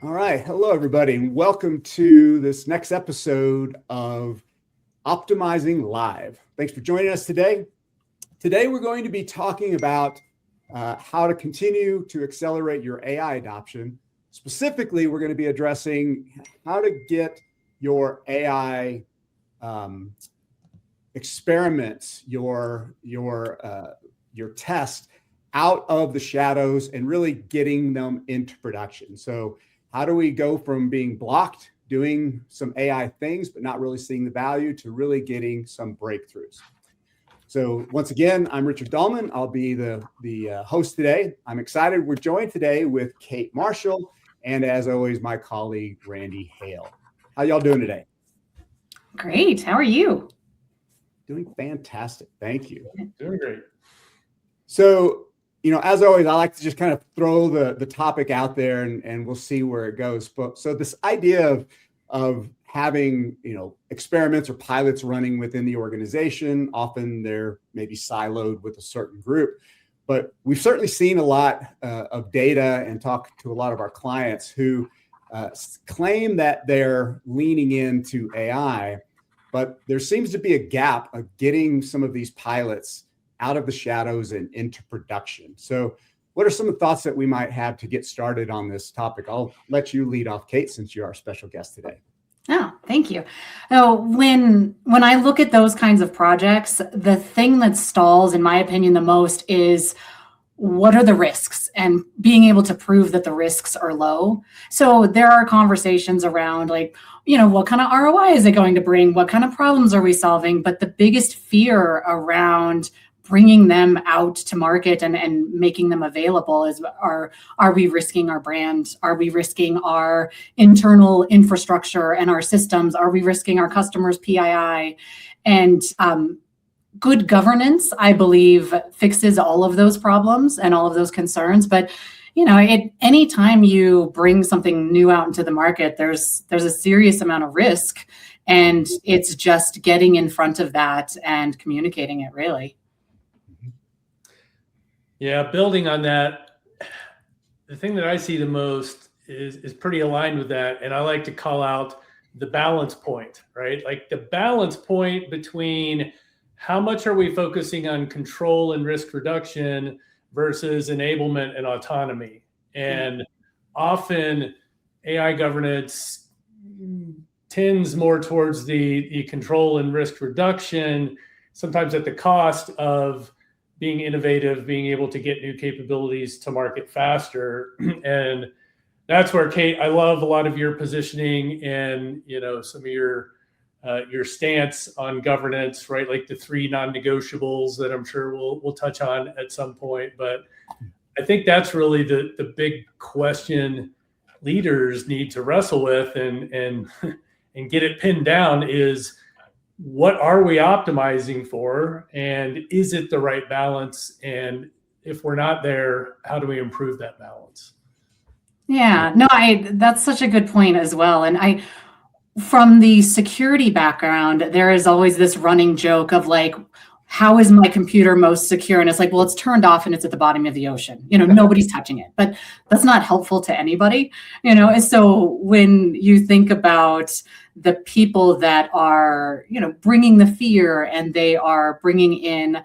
All right. Hello, everybody, and welcome to this next episode of Optimizing Live. Thanks for joining us today. Today, we're going to be talking about how to continue to accelerate your AI adoption. Specifically, we're going to be addressing how to get your AI experiments, your test out of the shadows and really getting them into production. So how do we go from being blocked, doing some AI things, but not really seeing the value, to really getting some breakthroughs? So once again, I'm Richard Dolman. I'll be the host today. I'm excited. We're joined today with Kate Marshall, and as always, my colleague, Randy Hale. How y'all doing today? Great. How are you? Doing fantastic. Thank you. Doing great. So, as always, I like to just kind of throw the topic out there and we'll see where it goes. But so this idea of having, experiments or pilots running within the organization, often they're maybe siloed with a certain group, but we've certainly seen a lot of data and talk to a lot of our clients who claim that they're leaning into AI, but there seems to be a gap of getting some of these pilots out of the shadows and into production. So what are some of the thoughts that we might have to get started on this topic? I'll let you lead off, Kate, since you're our special guest today. Oh, thank you. When I look at those kinds of projects, the thing that stalls, in my opinion, the most is what are the risks and being able to prove that the risks are low. So there are conversations around what kind of ROI is it going to bring? What kind of problems are we solving? But the biggest fear around bringing them out to market and making them available is, are we risking our brand? Are we risking our internal infrastructure and our systems? Are we risking our customers' PII? And good governance, I believe, fixes all of those problems and all of those concerns. But any time you bring something new out into the market, there's a serious amount of risk, and it's just getting in front of that and communicating it, really. Yeah, building on that, the thing that I see the most is pretty aligned with that. And I like to call out the balance point, right? Like the balance point between how much are we focusing on control and risk reduction versus enablement and autonomy. And often AI governance tends more towards the control and risk reduction, sometimes at the cost of being innovative, being able to get new capabilities to market faster. And that's where, Kate, I love a lot of your positioning and, some of your stance on governance, right? Like the 3 non-negotiables that I'm sure we'll touch on at some point. But I think that's really the big question leaders need to wrestle with and get it pinned down is, what are we optimizing for? And is it the right balance? And if we're not there, how do we improve that balance? Yeah, no, that's such a good point as well. And from the security background, there is always this running joke of how is my computer most secure? And it's well, it's turned off and it's at the bottom of the ocean. Nobody's touching it, but that's not helpful to anybody, And so when you think about the people that are, bringing the fear, and they are bringing in,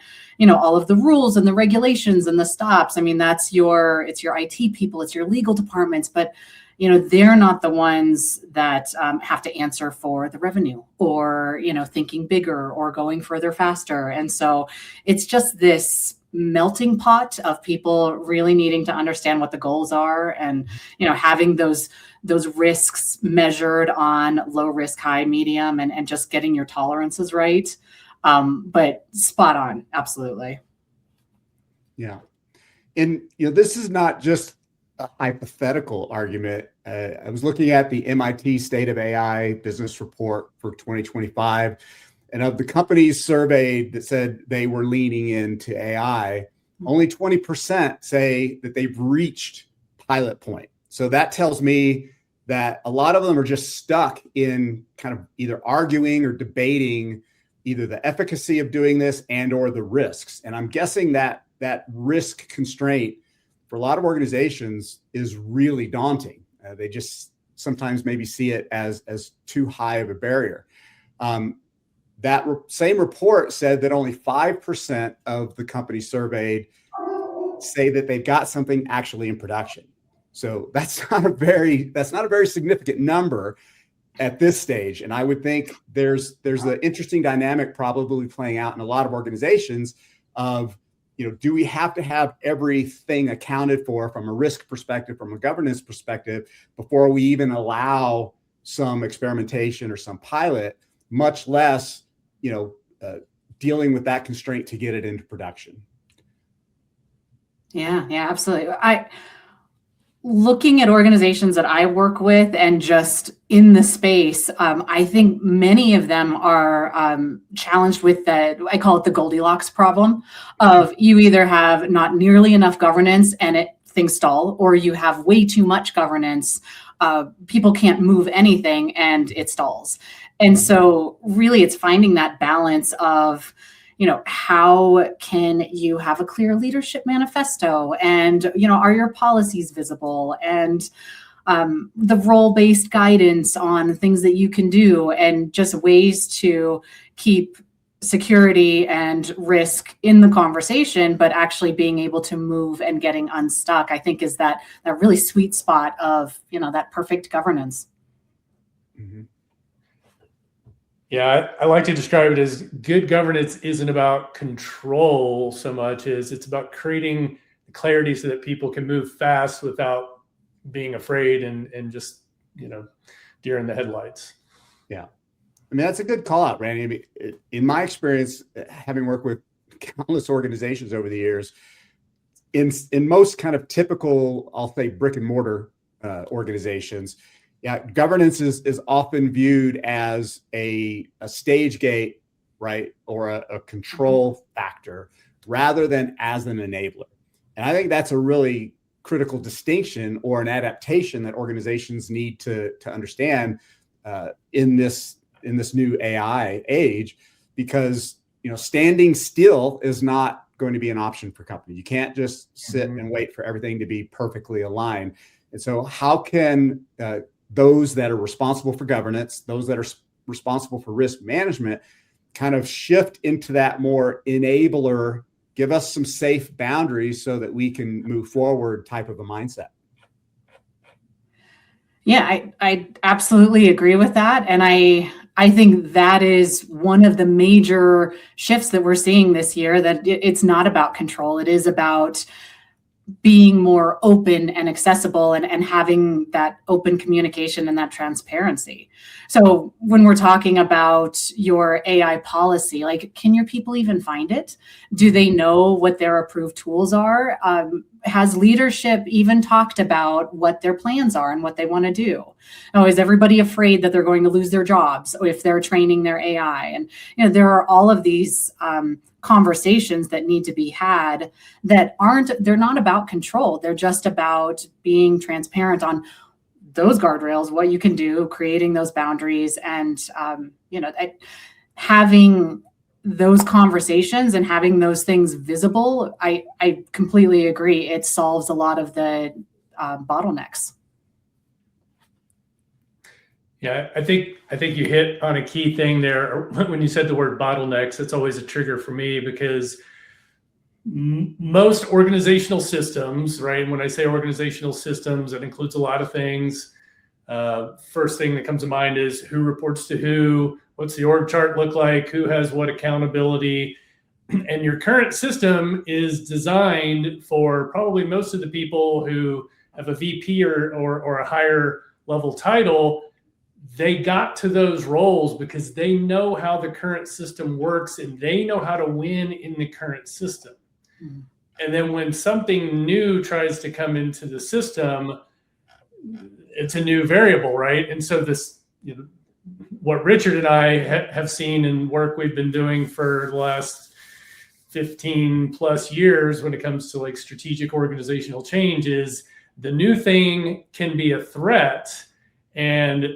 all of the rules and the regulations and the stops. I mean, it's your IT people, it's your legal departments, but they're not the ones that have to answer for the revenue or, thinking bigger or going further faster. And so it's just this melting pot of people really needing to understand what the goals are and, having those risks measured on low risk, high, medium, and just getting your tolerances right. But spot on. Absolutely. Yeah. And, this is not just a hypothetical argument. I was looking at the MIT State of AI Business Report for 2025, and of the companies surveyed that said they were leaning into AI, only 20% say that they've reached pilot point. So that tells me that a lot of them are just stuck in kind of either arguing or debating either the efficacy of doing this and or the risks. And I'm guessing that risk constraint for a lot of organizations is really daunting. They just sometimes maybe see it as too high of a barrier. That same report said that only 5% of the companies surveyed say that they've got something actually in production. So that's not a very significant number at this stage. And I would think there's an interesting dynamic probably playing out in a lot of organizations of, do we have to have everything accounted for from a risk perspective, from a governance perspective, before we even allow some experimentation or some pilot, much less, dealing with that constraint to get it into production. Yeah, absolutely. Looking at organizations that I work with and just in the space, I think many of them are challenged with I call it the Goldilocks problem of you either have not nearly enough governance and things stall, or you have way too much governance. People can't move anything and it stalls. And so really it's finding that balance of, how can you have a clear leadership manifesto, and, are your policies visible, and the role-based guidance on things that you can do, and just ways to keep security and risk in the conversation, but actually being able to move and getting unstuck, I think is that really sweet spot of, that perfect governance. Mm-hmm. Yeah, I like to describe it as good governance isn't about control so much as it's about creating clarity so that people can move fast without being afraid and just, deer in the headlights. Yeah. I mean, that's a good call out, Randy. I mean, in my experience, having worked with countless organizations over the years, in most kind of typical, I'll say, brick and mortar organizations, governance is often viewed as a stage gate, right, or a control factor rather than as an enabler. And I think that's a really critical distinction or an adaptation that organizations need to understand in this new AI age, because standing still is not going to be an option for company. You can't just sit and wait for everything to be perfectly aligned. And so how can those that are responsible for governance, those that are responsible for risk management, kind of shift into that more enabler, give us some safe boundaries so that we can move forward type of a mindset? Yeah, I absolutely agree with that. And I think that is one of the major shifts that we're seeing this year, that it's not about control. It is about being more open and accessible and having that open communication and that transparency. So when we're talking about your AI policy, like, can your people even find it? Do they know what their approved tools are? Has leadership even talked about what their plans are and what they want to do? Oh, is everybody afraid that they're going to lose their jobs if they're training their AI? And there are all of these conversations that need to be had that they're not about control. They're just about being transparent on those guardrails, what you can do, creating those boundaries, and having those conversations and having those things visible. I completely agree. It solves a lot of the bottlenecks. Yeah, I think you hit on a key thing there when you said the word bottlenecks. It's always a trigger for me, because most organizational systems, right? And when I say organizational systems, it includes a lot of things. First thing that comes to mind is who reports to who, what's the org chart look like, who has what accountability. And your current system is designed for probably most of the people who have a VP or a higher level title. They got to those roles because they know how the current system works and they know how to win in the current system. Mm-hmm. And then when something new tries to come into the system, it's a new variable, right? And so this, what Richard and I have seen in work we've been doing for the last 15 plus years when it comes to like strategic organizational change is the new thing can be a threat. And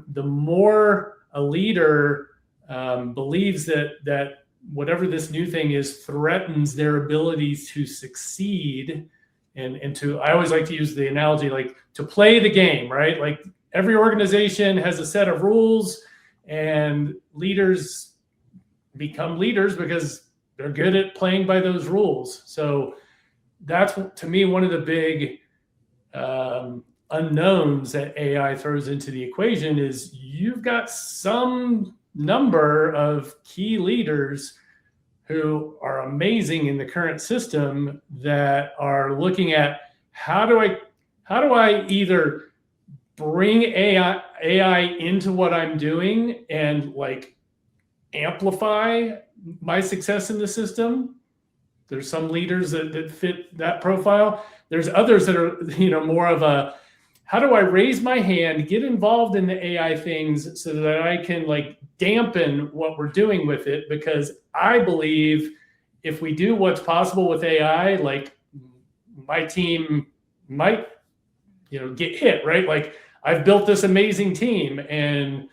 the more a leader believes that whatever this new thing is threatens their ability to succeed, and I always like to use the analogy, like to play the game, right? Like every organization has a set of rules, and leaders become leaders because they're good at playing by those rules. So that's, to me, one of the big unknowns that AI throws into the equation is you've got some number of key leaders who are amazing in the current system that are looking at how do I either bring AI into what I'm doing and like amplify my success in the system. There's some leaders that fit that profile. There's others that are, more of a, how do I raise my hand, get involved in the AI things so that I can like dampen what we're doing with it? Because I believe if we do what's possible with AI, like my team might, get hit, right? Like I've built this amazing team, and,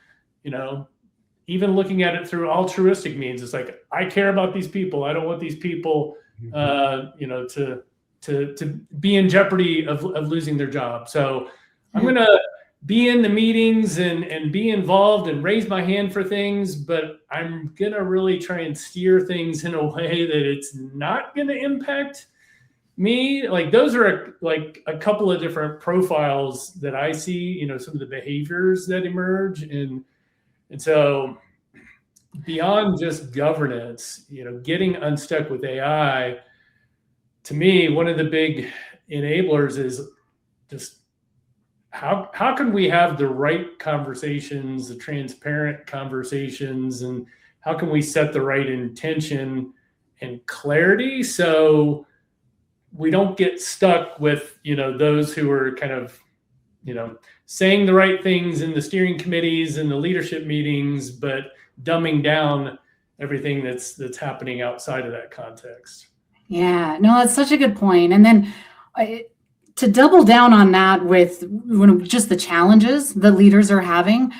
even looking at it through altruistic means, it's like, I care about these people. I don't want these people, to be in jeopardy of losing their job. So I'm going to be in the meetings and be involved and raise my hand for things, but I'm going to really try and steer things in a way that it's not going to impact me. Like those are like a couple of different profiles that I see, some of the behaviors that emerge. And so beyond just governance, getting unstuck with AI, to me, one of the big enablers is just how can we have the right conversations, the transparent conversations, and how can we set the right intention and clarity so we don't get stuck with, those who are kind of, saying the right things in the steering committees and the leadership meetings, but dumbing down everything that's happening outside of that context. Yeah, no, that's such a good point. And then to double down on that with just the challenges that leaders are having,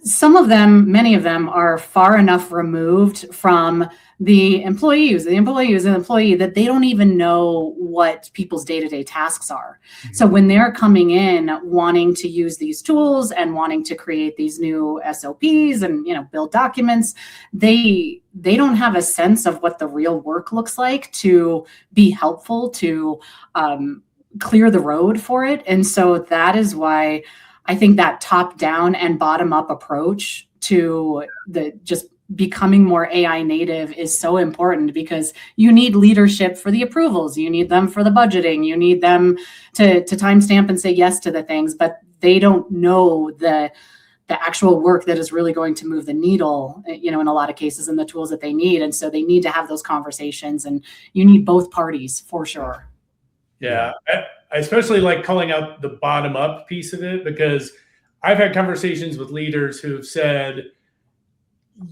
some of them, many of them are far enough removed from the employee that they don't even know what people's day-to-day tasks are. Mm-hmm. So when they're coming in wanting to use these tools and wanting to create these new SOPs and build documents, they don't have a sense of what the real work looks like to be helpful to clear the road for it. And so that is why I think that top-down and bottom-up approach to the just becoming more AI native is so important, because you need leadership for the approvals, you need them for the budgeting, you need them to timestamp and say yes to the things, but they don't know the actual work that is really going to move the needle, in a lot of cases, in the tools that they need. And so they need to have those conversations, and you need both parties for sure. Yeah. I especially like calling out the bottom up piece of it, because I've had conversations with leaders who have said,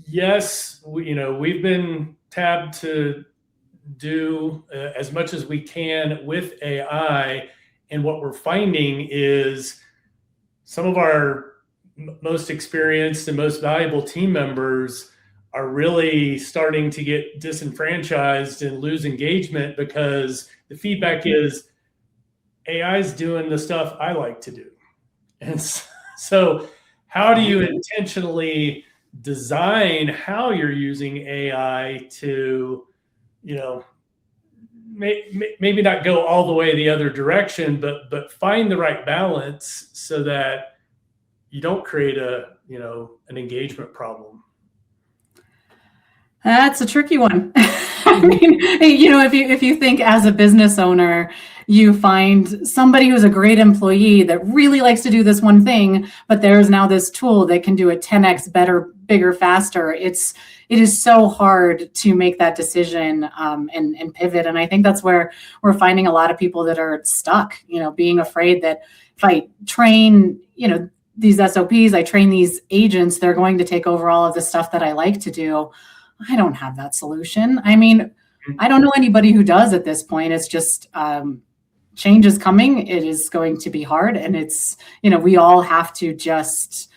yes, we've been tabbed to do as much as we can with AI. And what we're finding is some of our most experienced and most valuable team members are really starting to get disenfranchised and lose engagement, because the feedback is AI is doing the stuff I like to do. And so how do you intentionally design how you're using AI to, maybe not go all the way the other direction, but find the right balance so that you don't create an engagement problem? That's a tricky one. I mean, if you think as a business owner, you find somebody who's a great employee that really likes to do this one thing, but there's now this tool that can do it 10x better, bigger, faster. It is so hard to make that decision and pivot. And I think that's where we're finding a lot of people that are stuck, being afraid that if I train, these SOPs, I train these agents, they're going to take over all of the stuff that I like to do. I don't have that solution. I mean, I don't know anybody who does at this point. It's just change is coming. It is going to be hard. And it's, we all have to just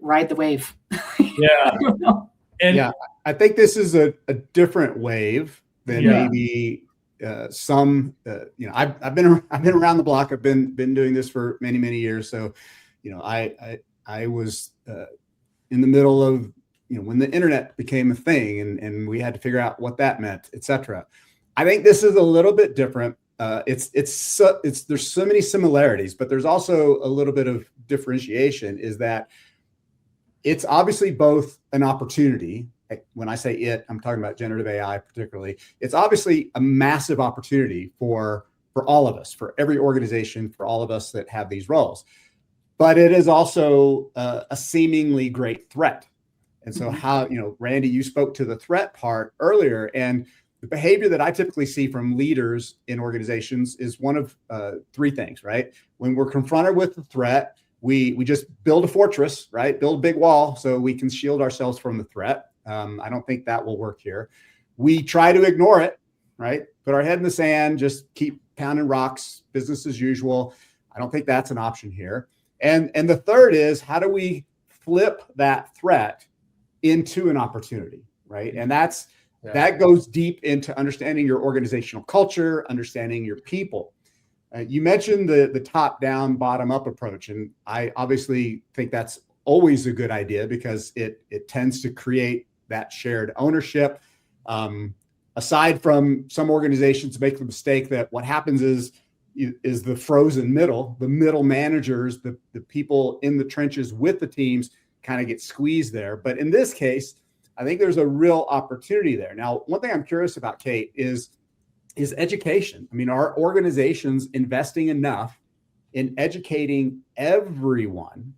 ride the wave. Yeah. I don't know. I think this is a different wave than maybe I've been around the block. I've been doing this for many years. So, I was in the middle of when the internet became a thing, and we had to figure out what that meant, et cetera. I think this is a little bit different. There's so many similarities, but there's also a little bit of differentiation. Is that it's obviously both an opportunity. When I say it, I'm talking about generative AI particularly. It's obviously a massive opportunity for all of us, for every organization, for all of us that have these roles. But it is also a seemingly great threat. And so how, Randy, you spoke to the threat part earlier, and the behavior that I typically see from leaders in organizations is one of three things, right? When we're confronted with the threat, we just build a fortress, right? Build a big wall so we can shield ourselves from the threat. I don't think that will work here. We try to ignore it, right? Put our head in the sand, just keep pounding rocks, business as usual. I don't think that's an option here. And the third is, how do we flip that threat into an opportunity, right? And that goes deep into understanding your organizational culture, understanding your people. You mentioned the top-down, bottom-up approach, and I obviously think that's always a good idea because it tends to create that shared ownership. Aside from some organizations make the mistake that what happens is the frozen middle, the middle managers, the people in the trenches with the teams kind of get squeezed there. But in this case, I think there's a real opportunity there. Now, one thing I'm curious about, Kate, is education. I mean, are organizations investing enough in educating everyone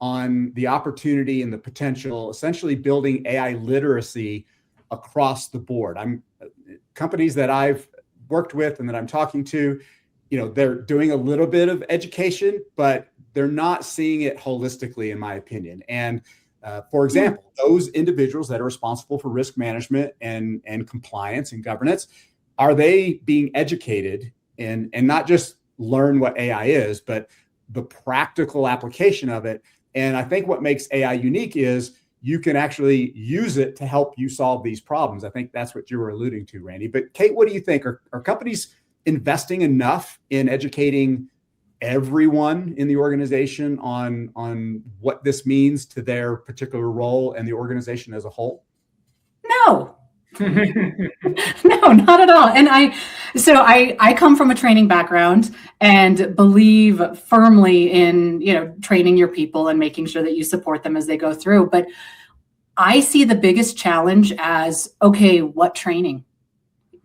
on the opportunity and the potential, essentially building AI literacy across the board? Companies that I've worked with and that I'm talking to, they're doing a little bit of education, but they're not seeing it holistically, in my opinion. And for example, those individuals that are responsible for risk management and compliance and governance, are they being educated and not just learn what AI is, but the practical application of it? And I think what makes AI unique is you can actually use it to help you solve these problems. I think that's what you were alluding to, Randy. But Kate, what do you think? Are companies investing enough in educating everyone in the organization on what this means to their particular role and the organization as a whole? No. No, not at all. And I come from a training background and believe firmly in, training your people and making sure that you support them as they go through. But I see the biggest challenge as, okay, what training?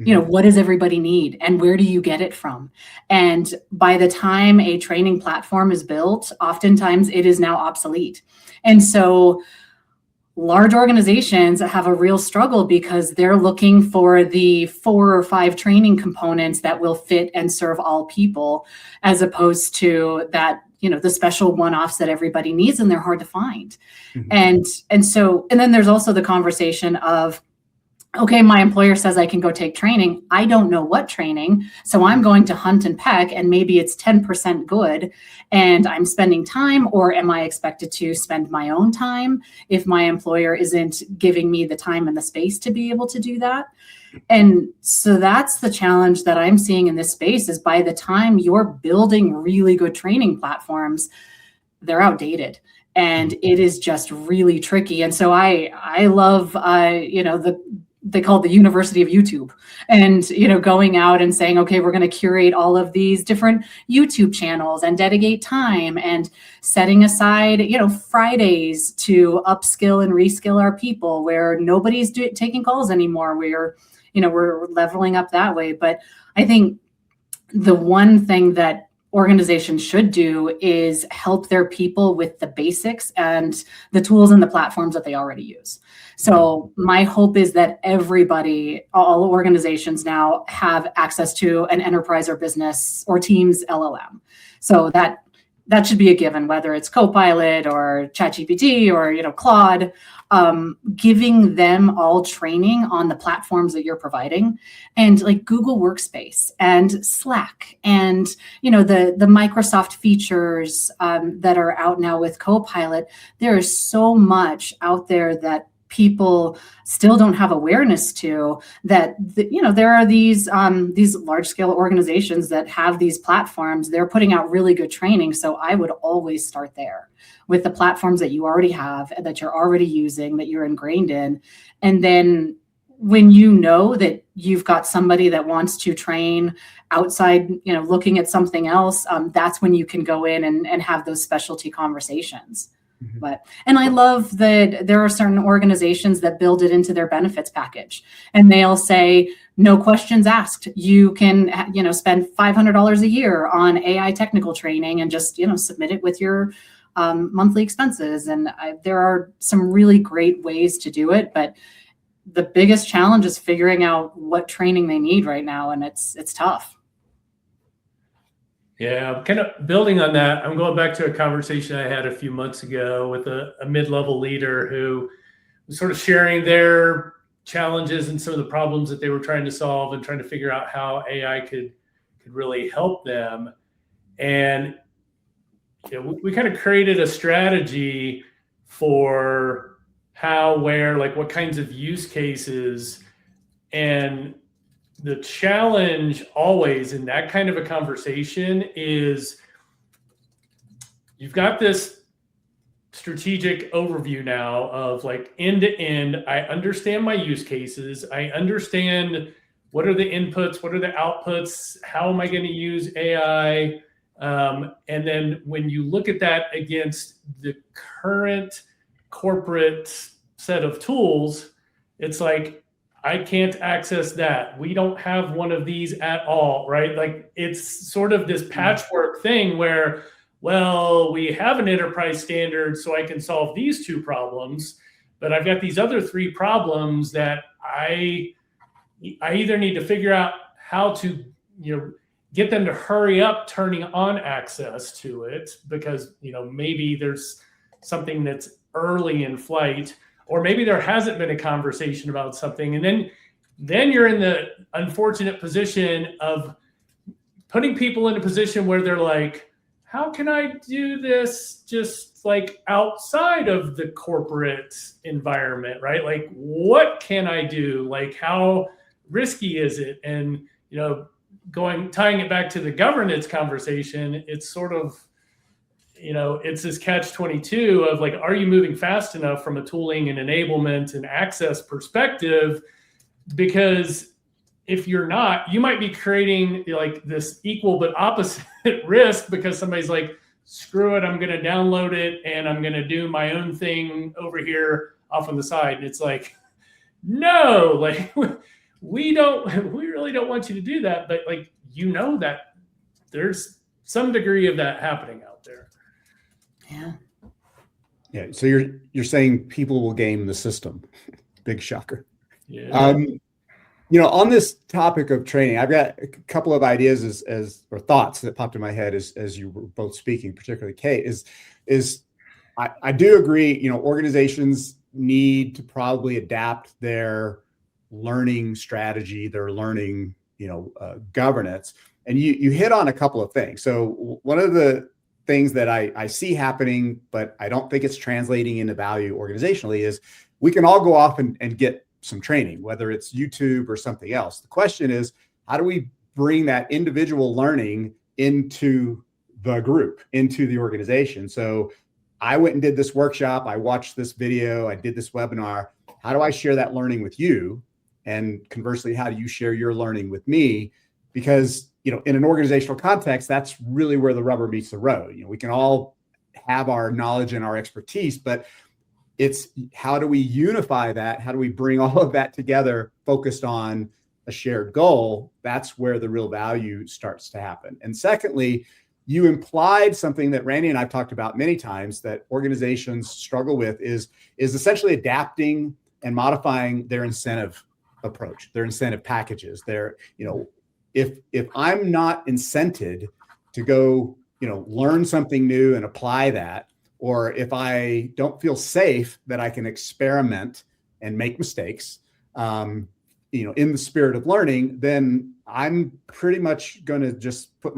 What does everybody need and where do you get it from? And by the time a training platform is built, oftentimes it is now obsolete. And so large organizations have a real struggle because they're looking for the 4 or 5 training components that will fit and serve all people, as opposed to that, the special one-offs that everybody needs, and they're hard to find. And then there's also the conversation of, okay, my employer says I can go take training. I don't know what training, so I'm going to hunt and peck, and maybe it's 10% good, and I'm spending time, or am I expected to spend my own time if my employer isn't giving me the time and the space to be able to do that? And so that's the challenge that I'm seeing in this space, is by the time you're building really good training platforms, they're outdated. And it is just really tricky. And so I love, they call it the University of YouTube, and, going out and saying, okay, we're going to curate all of these different YouTube channels and dedicate time and setting aside, Fridays to upskill and reskill our people where nobody's taking calls anymore. We're leveling up that way. But I think the one thing that organizations should do is help their people with the basics and the tools and the platforms that they already use. So my hope is that everybody, all organizations now, have access to an enterprise or business or Teams LLM. So that should be a given, whether it's Copilot or ChatGPT or Claude, giving them all training on the platforms that you're providing, and like Google Workspace and Slack and the Microsoft features that are out now with Copilot. There is so much out there that people still don't have awareness to, that there are these large scale organizations that have these platforms. They're putting out really good training. So I would always start there with the platforms that you already have, that you're already using, that you're ingrained in. And then when you know that you've got somebody that wants to train outside, looking at something else, that's when you can go in and have those specialty conversations. And I love that there are certain organizations that build it into their benefits package, and they'll say, no questions asked. You can, spend $500 a year on AI technical training and just, submit it with your monthly expenses. And there are some really great ways to do it, but the biggest challenge is figuring out what training they need right now, and it's tough. Yeah, kind of building on that, I'm going back to a conversation I had a few months ago with a mid-level leader who was sort of sharing their challenges and some of the problems that they were trying to solve and trying to figure out how AI could really help them. And we kind of created a strategy for how, where, like what kinds of use cases. And the challenge always in that kind of a conversation is you've got this strategic overview now of like end to end. I understand my use cases. I understand what are the inputs, what are the outputs, how am I going to use AI? And then when you look at that against the current corporate set of tools, it's like, I can't access that. We don't have one of these at all, right? Like it's sort of this patchwork thing where, well, we have an enterprise standard so I can solve these two problems, but I've got these other three problems that I either need to figure out how to, get them to hurry up turning on access to it because, maybe there's something that's early in flight, or maybe there hasn't been a conversation about something. And then you're in the unfortunate position of putting people in a position where they're like, how can I do this just like outside of the corporate environment, right? Like, what can I do? Like, how risky is it? And, tying it back to the governance conversation, it's sort of, it's this catch-22 of like, are you moving fast enough from a tooling and enablement and access perspective? Because if you're not, you might be creating like this equal but opposite risk because somebody's like, screw it, I'm going to download it and I'm going to do my own thing over here off on the side. And it's like, no, like we really don't want you to do that. But like, that there's some degree of that happening out there. Yeah. So you're saying people will game the system. Big shocker. Yeah. On this topic of training, I've got a couple of ideas or thoughts that popped in my head as you were both speaking, particularly Kate, is I do agree, organizations need to probably adapt their learning strategy, their learning, governance. And you hit on a couple of things. So one of the things that I see happening, but I don't think it's translating into value organizationally, is we can all go off and get some training, whether it's YouTube or something else. The question is, how do we bring that individual learning into the group, into the organization? So I went and did this workshop. I watched this video. I did this webinar. How do I share that learning with you? And conversely, how do you share your learning with me? Because, in an organizational context, that's really where the rubber meets the road. We can all have our knowledge and our expertise, but it's how do we unify that? How do we bring all of that together, focused on a shared goal? That's where the real value starts to happen. And secondly, you implied something that Randy and I've talked about many times that organizations struggle with is essentially adapting and modifying their incentive approach, their incentive packages. If I'm not incented to go, learn something new and apply that, or if I don't feel safe that I can experiment and make mistakes, in the spirit of learning, then I'm pretty much going to just put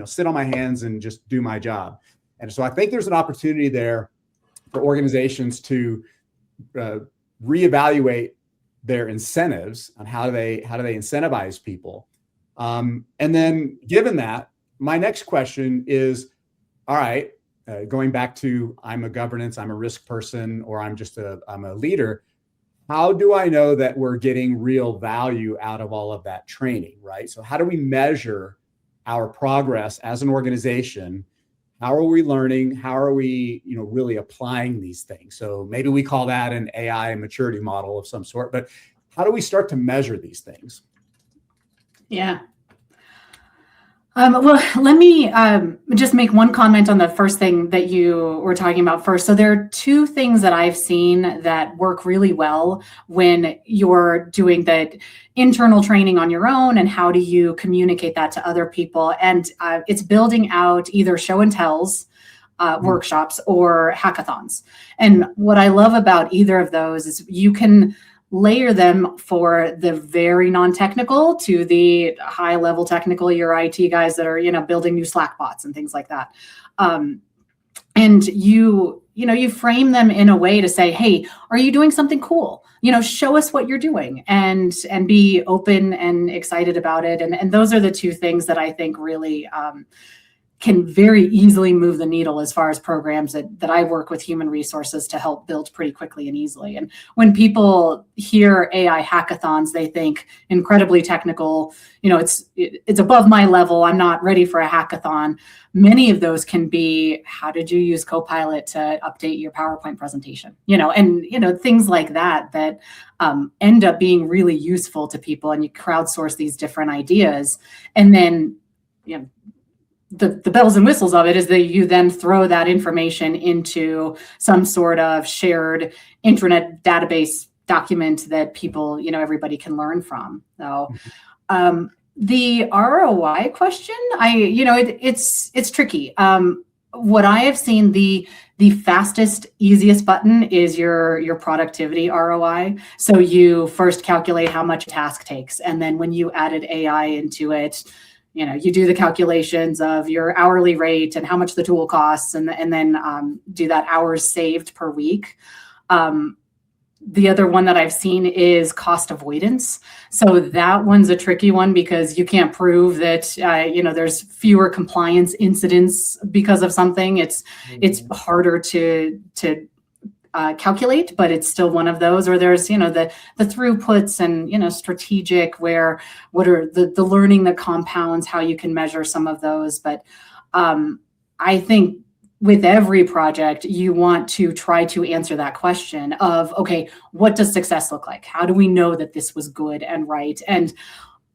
sit on my hands and just do my job. And so I think there's an opportunity there for organizations to reevaluate their incentives on how do they incentivize people. And then given that, my next question is, all right, going back to I'm a governance, I'm a risk person, or I'm a leader. How do I know that we're getting real value out of all of that training, right? So how do we measure our progress as an organization? How are we learning? How are we, really applying these things? So maybe we call that an AI maturity model of some sort, but how do we start to measure these things? Yeah. Well, let me just make one comment on the first thing that you were talking about first. So there are two things that I've seen that work really well when you're doing the internal training on your own, and how do you communicate that to other people? And it's building out either show and tells, workshops, or hackathons. And what I love about either of those is you can layer them for the very non-technical to the high level technical, your IT guys that are, building new Slack bots and things like that. And you frame them in a way to say, hey, are you doing something cool? Show us what you're doing, and be open and excited about it. And those are the two things that I think really can very easily move the needle as far as programs that I work with human resources to help build pretty quickly and easily. And when people hear AI hackathons, they think incredibly technical, it's above my level. I'm not ready for a hackathon. Many of those can be, how did you use Copilot to update your PowerPoint presentation? Things like that end up being really useful to people, and you crowdsource these different ideas. And then, the bells and whistles of it is that you then throw that information into some sort of shared intranet database document that people, everybody can learn from. So the ROI question, it's tricky. What I have seen, the fastest, easiest button is your productivity ROI. So you first calculate how much a task takes, and then when you added AI into it, you do the calculations of your hourly rate and how much the tool costs, and then do that hours saved per week. The other one that I've seen is cost avoidance. So that one's a tricky one because you can't prove that, there's fewer compliance incidents because of something. It's harder to calculate, but it's still one of those. Or there's, the throughputs and, strategic, where what are the learning that compounds, how you can measure some of those. But I think with every project, you want to try to answer that question of, okay, what does success look like? How do we know that this was good and right? And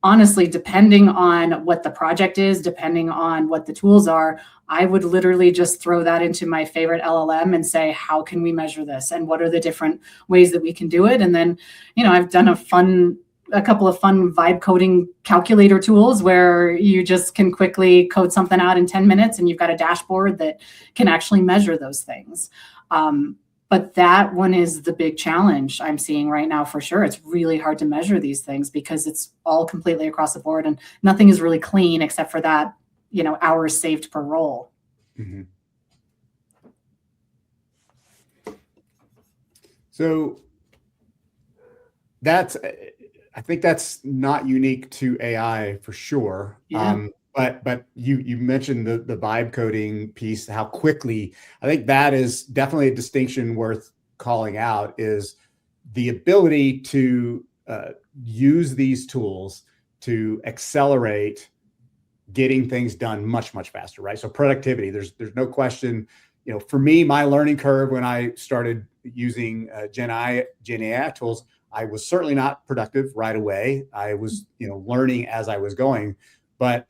honestly, depending on what the project is, depending on what the tools are, I would literally just throw that into my favorite LLM and say, how can we measure this? And what are the different ways that we can do it? And then, I've done a couple of fun vibe coding calculator tools where you just can quickly code something out in 10 minutes and you've got a dashboard that can actually measure those things. But that one is the big challenge I'm seeing right now, for sure. It's really hard to measure these things because it's all completely across the board and nothing is really clean except for that, hours saved per role. Mm-hmm. So I think that's not unique to AI for sure. Yeah. But you mentioned the vibe coding piece, how quickly, I think that is definitely a distinction worth calling out, is the ability to use these tools to accelerate getting things done much, much faster, right? So productivity, there's no question, for me, my learning curve when I started using Gen AI tools, I was certainly not productive right away. I was, learning as I was going. But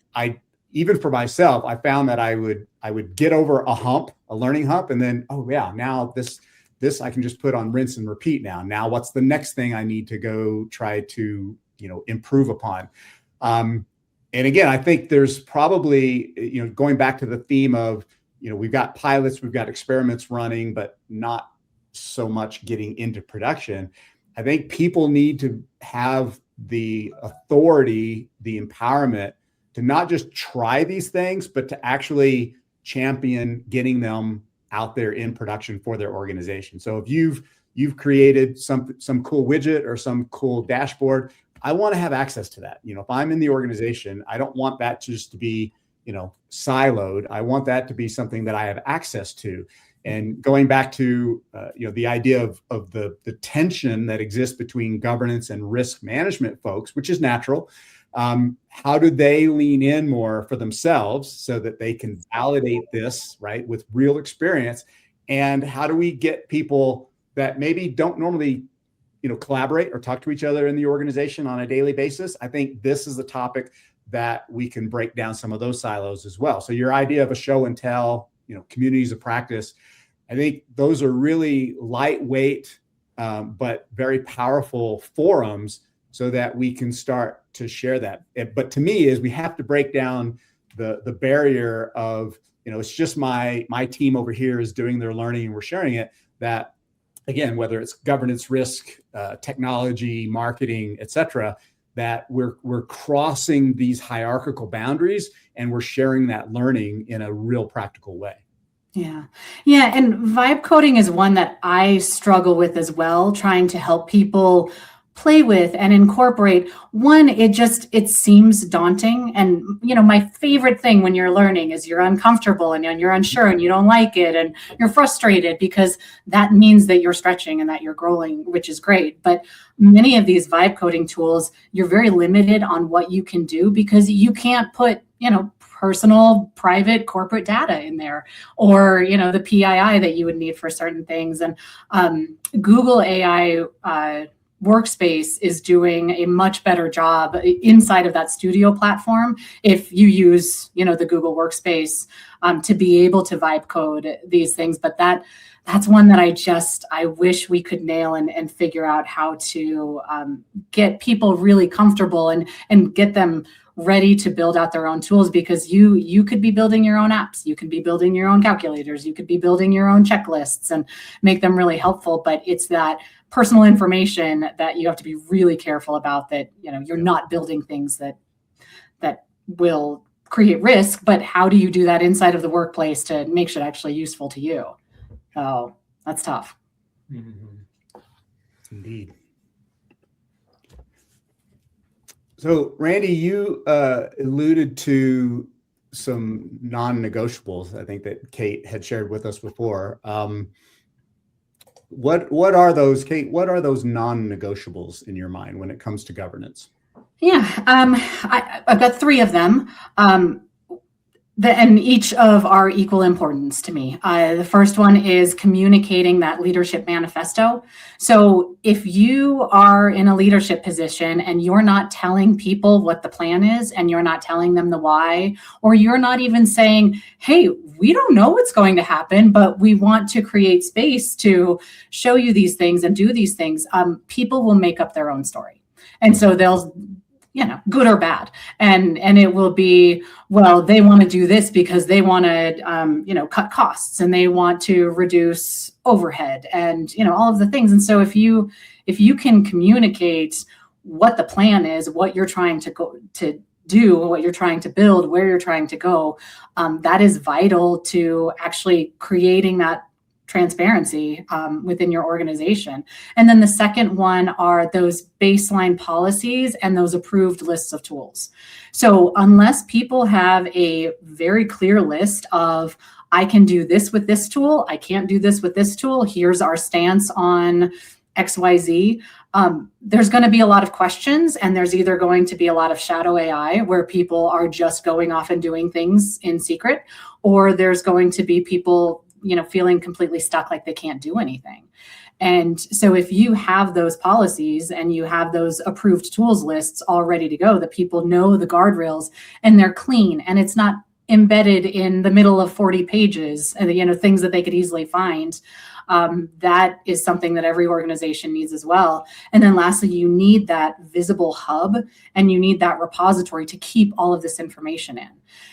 even for myself, I found that I would get over a learning hump, and then, oh yeah, now this I can just put on rinse and repeat now. Now what's the next thing I need to go try to, improve upon? And again, I think there's probably, going back to the theme of, we've got pilots, we've got experiments running, but not so much getting into production. I think people need to have the authority, the empowerment to not just try these things, but to actually champion getting them out there in production for their organization. So if you've you've created some cool widget or some cool dashboard. I want to have access to that. If I'm in the organization, I don't want that just to be, siloed. I want that to be something that I have access to. And going back to, the idea of the tension that exists between governance and risk management folks, which is natural. How do they lean in more for themselves so that they can validate this, right, with real experience? And how do we get people that maybe don't normally, collaborate or talk to each other in the organization on a daily basis? I think this is the topic that we can break down some of those silos as well. So your idea of a show and tell, communities of practice, I think those are really lightweight, but very powerful forums so that we can start to share that. But to me, is we have to break down the barrier of, it's just my team over here is doing their learning and we're sharing it. That, again, whether it's governance, risk, technology, marketing, et cetera, that we're crossing these hierarchical boundaries and we're sharing that learning in a real practical way. Yeah. Yeah. And vibe coding is one that I struggle with as well, trying to help people play with and incorporate. One, it seems daunting. And, my favorite thing when you're learning is you're uncomfortable and you're unsure and you don't like it and you're frustrated, because that means that you're stretching and that you're growing, which is great. But many of these vibe coding tools, you're very limited on what you can do because you can't put, personal, private, corporate data in there, or, the PII that you would need for certain things. And Google AI Workspace is doing a much better job inside of that studio platform if you use, the Google Workspace to be able to vibe code these things. But that's one that I wish we could nail and figure out how to get people really comfortable and get them ready to build out their own tools, because you could be building your own apps, you could be building your own calculators, you could be building your own checklists and make them really helpful. But it's that personal information that you have to be really careful about, that you're not building things that will create risk, but how do you do that inside of the workplace to make it actually useful to you? So that's tough. Mm-hmm. Indeed. So, Randy, you alluded to some non-negotiables, I think, that Kate had shared with us before. What are those, Kate? What are those non-negotiables in your mind when it comes to governance? Yeah, I've got 3 of them. And each of are equal importance to me. The first one is communicating that leadership manifesto. So if you are in a leadership position and you're not telling people what the plan is, and you're not telling them the why, or you're not even saying, hey, we don't know what's going to happen, but we want to create space to show you these things and do these things, people will make up their own story. And so they'll, good or bad. And it will be, well, they want to do this because they want to, cut costs and they want to reduce overhead and, all of the things. And so if you can communicate what the plan is, what you're trying to do, what you're trying to build, where you're trying to go, that is vital to actually creating that transparency within your organization. And then the second one are those baseline policies and those approved lists of tools. So unless people have a very clear list of, I can do this with this tool, I can't do this with this tool, here's our stance on XYZ, there's going to be a lot of questions, and there's either going to be a lot of shadow AI where people are just going off and doing things in secret, or there's going to be people feeling completely stuck, like they can't do anything. And so if you have those policies and you have those approved tools lists all ready to go, that people know the guardrails and they're clean and it's not embedded in the middle of 40 pages and, things that they could easily find, that is something that every organization needs as well. And then lastly, you need that visible hub and you need that repository to keep all of this information in.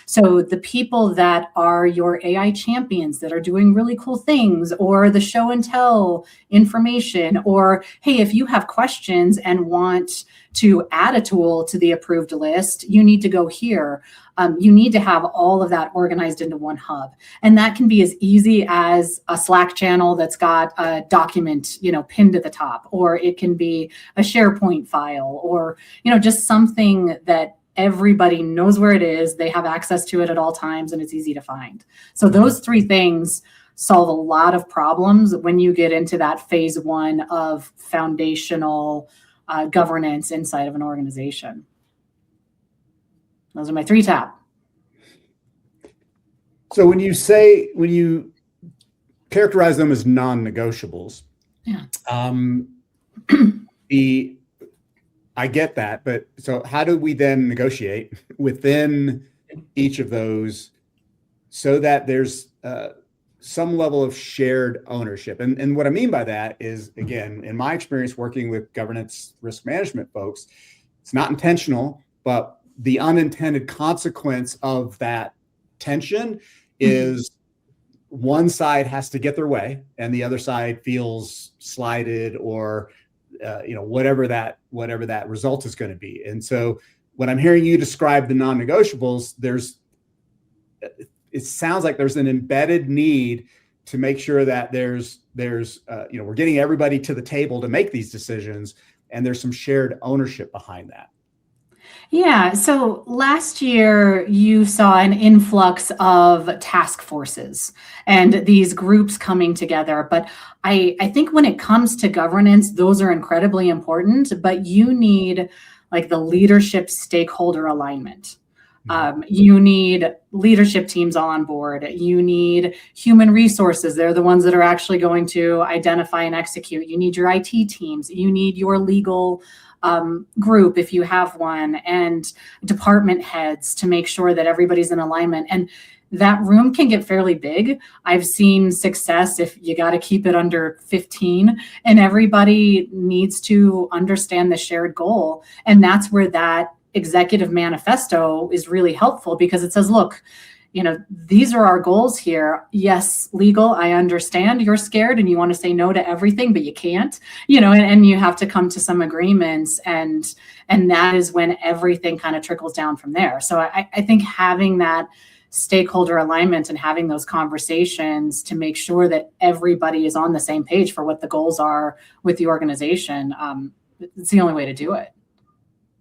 So the people that are your AI champions that are doing really cool things, or the show and tell information, or, hey, if you have questions and want to add a tool to the approved list, you need to go here. You need to have all of that organized into one hub. And that can be as easy as a Slack channel that's got a document, pinned at the top, or it can be a SharePoint file, or, just something that everybody knows where it is. They have access to it at all times and it's easy to find. So those three things solve a lot of problems when you get into that phase one of foundational governance inside of an organization. Those are my three tap. So when you characterize them as non-negotiables, Yeah. I get that, but so how do we then negotiate within each of those so that there's some level of shared ownership? And what I mean by that is, again, in my experience working with governance risk management folks, it's not intentional, but the unintended consequence of that tension is one side has to get their way and the other side feels slighted or whatever that result is going to be. And so when I'm hearing you describe the non-negotiables, it sounds like there's an embedded need to make sure that there's we're getting everybody to the table to make these decisions, and there's some shared ownership behind that. Yeah. So last year you saw an influx of task forces and these groups coming together. But I think when it comes to governance, those are incredibly important, but you need like the leadership stakeholder alignment. You need leadership teams on board. You need human resources. They're the ones that are actually going to identify and execute. You need your IT teams. You need your legal group, if you have one, and department heads to make sure that everybody's in alignment. And that room can get fairly big. I've seen success if you got to keep it under 15, and everybody needs to understand the shared goal. And that's where that executive manifesto is really helpful, because it says, look, these are our goals here. Yes, legal, I understand you're scared and you want to say no to everything, but you can't, and you have to come to some agreements, and that is when everything kind of trickles down from there. So I think having that stakeholder alignment and having those conversations to make sure that everybody is on the same page for what the goals are with the organization, it's the only way to do it.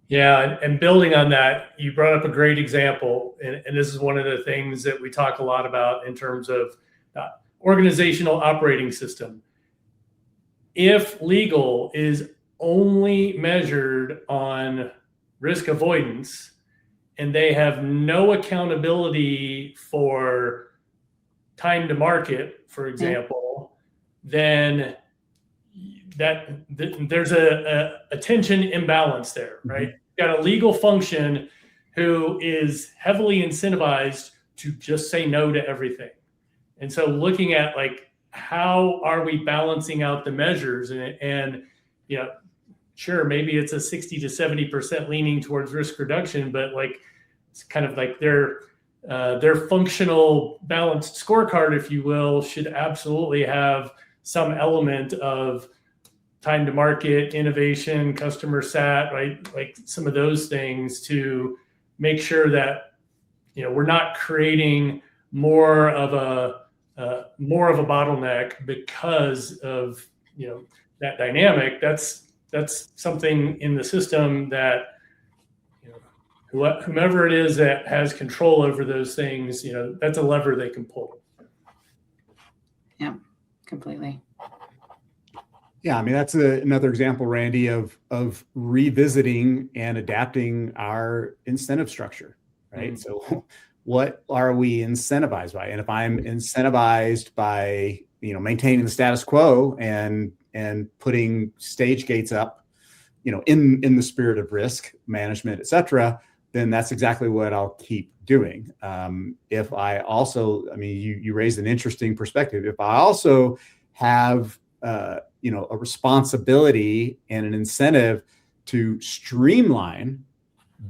Yeah, and building on that, you brought up a great example, and this is one of the things that we talk a lot about in terms of organizational operating system. If legal is only measured on risk avoidance and they have no accountability for time to market, for example, then there's a tension imbalance there, right? You've got a legal function who is heavily incentivized to just say no to everything. And so looking at how are we balancing out the measures, and sure, maybe it's a 60 to 70% leaning towards risk reduction, but it's kind of like their functional balanced scorecard, if you will, should absolutely have some element of time to market, innovation, customer sat, right? Like some of those things to make sure that, we're not creating more of a bottleneck because of, that dynamic. That's something in the system that, whomever it is that has control over those things, that's a lever they can pull. Yeah, completely. Yeah, I mean, that's another example, Randy, of revisiting and adapting our incentive structure, right? So what are we incentivized by? And if I'm incentivized by, maintaining the status quo and putting stage gates up, in the spirit of risk management, et cetera, then that's exactly what I'll keep doing. If I also, you raised an interesting perspective. If I also have a responsibility and an incentive to streamline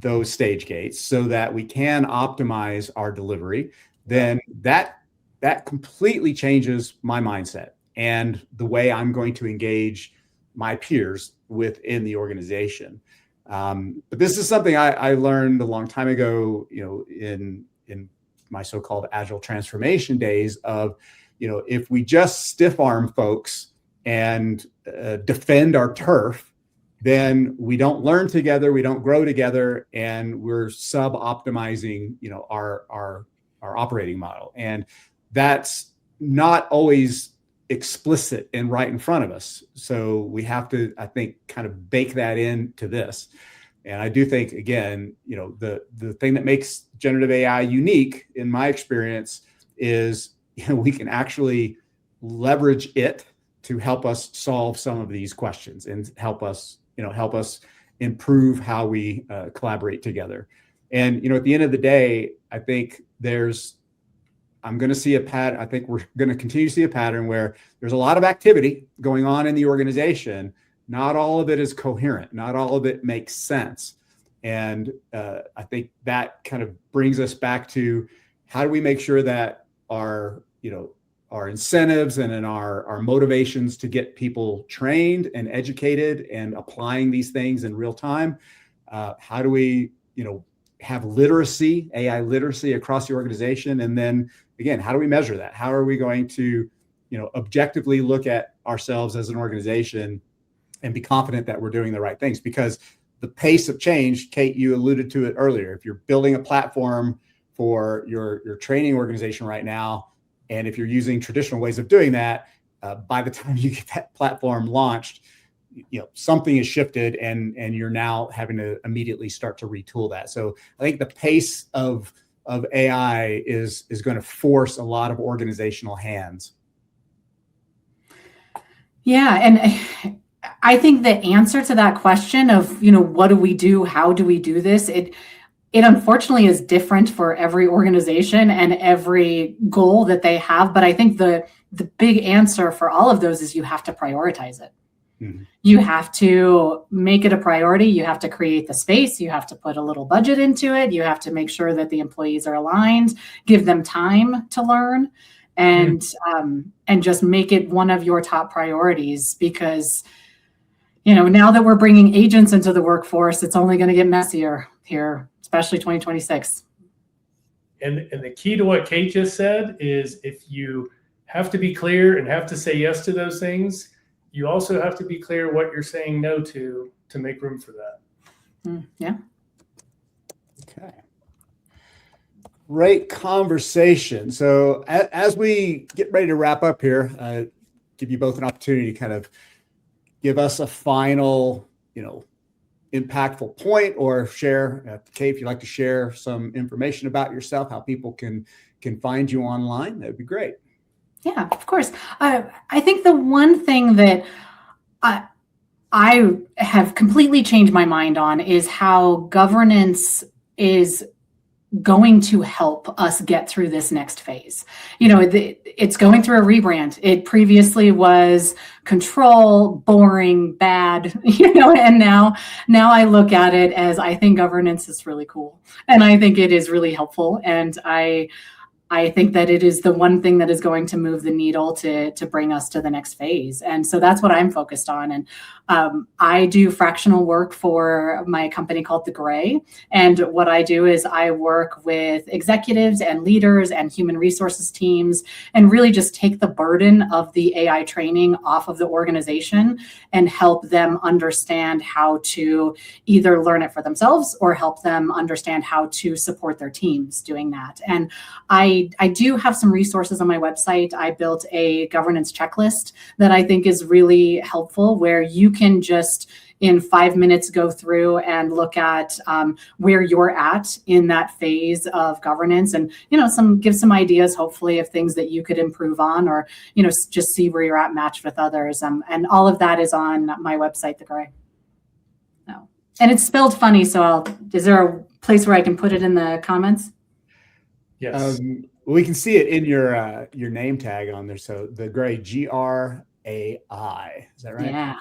those stage gates so that we can optimize our delivery, then that completely changes my mindset and the way I'm going to engage my peers within the organization. But this is something I learned a long time ago, in my so-called agile transformation days of, if we just stiff arm folks and defend our turf, then we don't learn together, we don't grow together, and we're sub-optimizing, our operating model. And that's not always explicit and right in front of us. So we have to, I think, kind of bake that into this. And I do think, again, the thing that makes generative AI unique, in my experience, is we can actually leverage it to help us solve some of these questions and help us improve how we collaborate together. And at the end of the day, I think I'm going to see a pattern. I think we're going to continue to see a pattern where there's a lot of activity going on in the organization. Not all of it is coherent. Not all of it makes sense. And I think that kind of brings us back to how do we make sure that our incentives and in our motivations to get people trained and educated and applying these things in real time. How do we, have literacy, AI literacy across the organization? And then again, how do we measure that? How are we going to, objectively look at ourselves as an organization and be confident that we're doing the right things? Because the pace of change, Kate, you alluded to it earlier. If you're building a platform for your training organization right now, and if you're using traditional ways of doing that, by the time you get that platform launched, something has shifted, and you're now having to immediately start to retool that. So I think the pace of AI is going to force a lot of organizational hands. Yeah, and I think the answer to that question of, what do we do? How do we do this? It unfortunately is different for every organization and every goal that they have. But I think the big answer for all of those is you have to prioritize it. Mm-hmm. You have to make it a priority. You have to create the space. You have to put a little budget into it. You have to make sure that the employees are aligned, give them time to learn, and just make it one of your top priorities. Because, now that we're bringing agents into the workforce, it's only going to get messier here, especially 2026. And the key to what Kate just said is, if you have to be clear and have to say yes to those things, you also have to be clear what you're saying no to make room for that. Yeah. Okay. Great conversation. So as we get ready to wrap up here, give you both an opportunity to kind of give us a final, impactful point, or share, Kate, if you'd like to share some information about yourself, how people can find you online, that'd be great. Yeah, of course. I think the one thing that I have completely changed my mind on is how governance is going to help us get through this next phase. It's going through a rebrand. It previously was control, boring, bad, and now I look at it as, I think governance is really cool, and I think it is really helpful, and I think that it is the one thing that is going to move the needle to bring us to the next phase. And so that's what I'm focused on. And I do fractional work for my company called The Gray. And what I do is I work with executives and leaders and human resources teams, and really just take the burden of the AI training off of the organization and help them understand how to either learn it for themselves or help them understand how to support their teams doing that. And I do have some resources on my website. I built a governance checklist that I think is really helpful, where you can just in 5 minutes go through and look at where you're at in that phase of governance, and give some ideas, hopefully, of things that you could improve on, or just see where you're at matched with others. And all of that is on my website, The Gray. No, and it's spelled funny, so is there a place where I can put it in the comments? Yes. We can see it in your name tag on there. So The Gray, GRAI. Is that right? Yeah.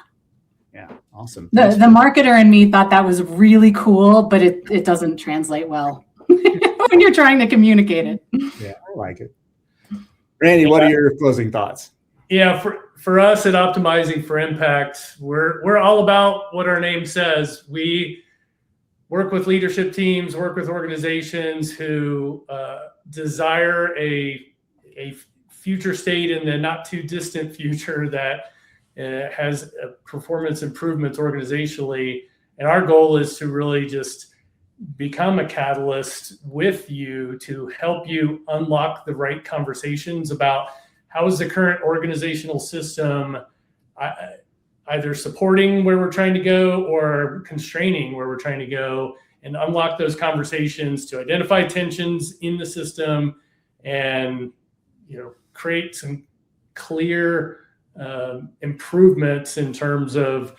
Yeah. Awesome. The marketer in me thought that was really cool, but it doesn't translate well when you're trying to communicate it. Yeah, I like it. Randy, what are your closing thoughts? Yeah, for us at Optimizing for Impact, we're all about what our name says. We work with leadership teams, work with organizations who desire a future state in the not too distant future that has performance improvements organizationally. And our goal is to really just become a catalyst with you to help you unlock the right conversations about how is the current organizational system either supporting where we're trying to go or constraining where we're trying to go, and unlock those conversations to identify tensions in the system and, create some clear improvements in terms of,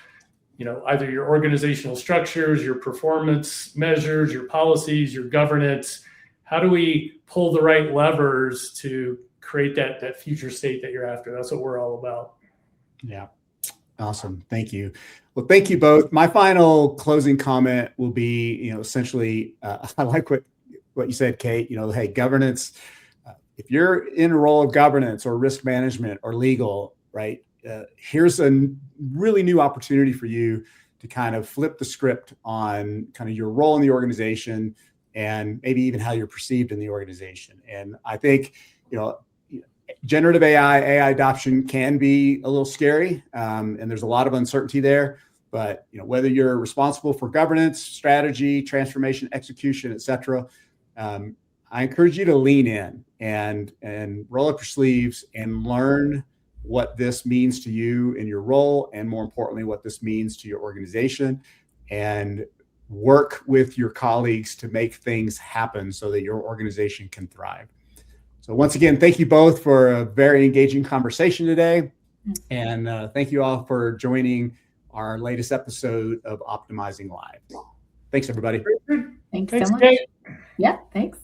either your organizational structures, your performance measures, your policies, your governance. How do we pull the right levers to create that future state that you're after? That's what we're all about. Yeah. Awesome. Thank you. Well, thank you both. My final closing comment will be, essentially, I like what you said, Kate. Hey, governance. If you're in a role of governance or risk management or legal, right? Here's a really new opportunity for you to kind of flip the script on kind of your role in the organization and maybe even how you're perceived in the organization. And I think, generative AI adoption can be a little scary, and there's a lot of uncertainty there. But whether you're responsible for governance, strategy, transformation, execution, et cetera, I encourage you to lean in and roll up your sleeves and learn what this means to you in your role, and more importantly, what this means to your organization, and work with your colleagues to make things happen so that your organization can thrive. So once again, thank you both for a very engaging conversation today. And thank you all for joining our latest episode of Optimizing Live. Thanks, everybody. Thanks so much. Kate. Yeah, thanks.